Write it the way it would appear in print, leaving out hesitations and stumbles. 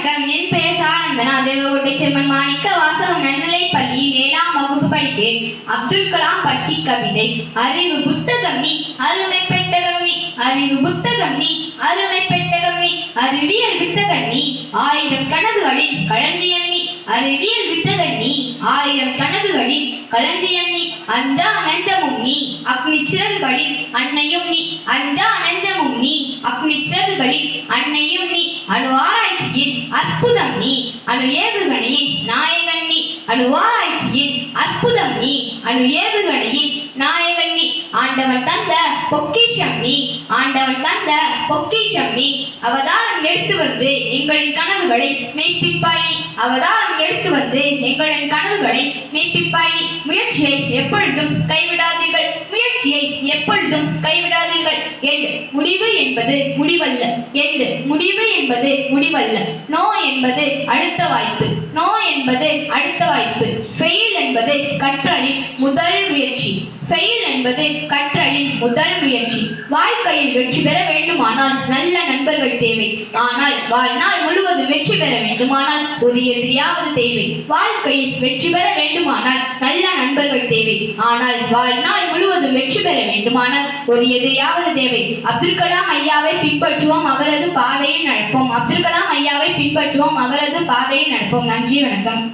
வணக்கம். என் பெயர் சானந்தனா. தேவகோட்டை செம்மன் மாணிக்க வாசகம் நடுநிலைப் பள்ளியில் 7ஆம் வகுப்பு படிக்கிறேன். அப்துல் கலாம் பற்றி கவிதை. அறிவு புத்தகம் நீ, அருமை பெட்டகம் நீ. அறிவு புத்தகம் நீ, அருமை பெட்டகம் நீ. அறிவியல் வித்தகன் நீ, 1000 கனவுகளில் களஞ்சியம் நீ. அறிவியல் வித்தகன் நீ, 1000 கனவுகளில் களஞ்சியம் நீ. அஞ்சா நெஞ்சமும் நீ, அக்னி சிறகுகளில் அன்னையும் நீ. அஞ்சா நெஞ்சமும் நீ, அக்னி சிறகுகளில் அன்னையும் நீ. அணு ஆராய்ச்சியின் அற்புதம் நீ, அணு ஏவுகணையின் நாயகன் நீ. அணு ஆராய்ச்சியின் அற்புதம் நீ, அணு ஏவுகணையின் நாயகன் நீ. ஆண்டவன் தந்த பொக்கிஷம் நீ, ஆண்டவன் தந்த பொக்கிஷம் நீ. அவதாரம் எடுத்து வந்து எங்களின் கனவுகளை மெய்ப்பிப்பாய் நீ. அவதாரம் எடுத்து வந்து எங்களின் கனவுகளை மெய்ப்பிப்பாய் நீ. முயற்சியை எப்பொழுதும் கைவிடாதீர்கள், முயற்சியை எப்பொழுதும் கைவிடாதீர்கள். எண்டு முடிவு என்பது முடிவல்ல, எண்டு முடிவு என்பது முடிவல்ல. நோ என்பது அடுத்த வாய்ப்பு, நோ என்பது அடுத்த வாய்ப்பு. ஃபெயில் என்பது கற்றலின் முதல் முயற்சி, ஃபெயில் என்பது கற்றலின் முதல் முயற்சி. வாழ்க்கையில் வெற்றி பெற வேண்டுமானால் நல்ல நண்பர்கள் தேவை. ஆனால் வாழ்நாள் முழுவதும் வெற்றி பெற வேண்டுமானால் ஒரு எதிரியாவது தேவை. வாழ்க்கையில் வெற்றி பெற வேண்டுமானால் நல்ல நண்பர்கள் தேவை. ஆனால் வாழ்நாள் முழுவதும் வெற்றி பெற வேண்டுமானால் ஒரு எதிரியாவது தேவை. அப்துல் கலாம் ஐயாவை பின்பற்றுவோம், அவரது பாதையில் நடப்போம். அப்துல் கலாம் ஐயாவை பின்பற்றுவோம், அவரது பாதையில் நடப்போம். நன்றி, வணக்கம்.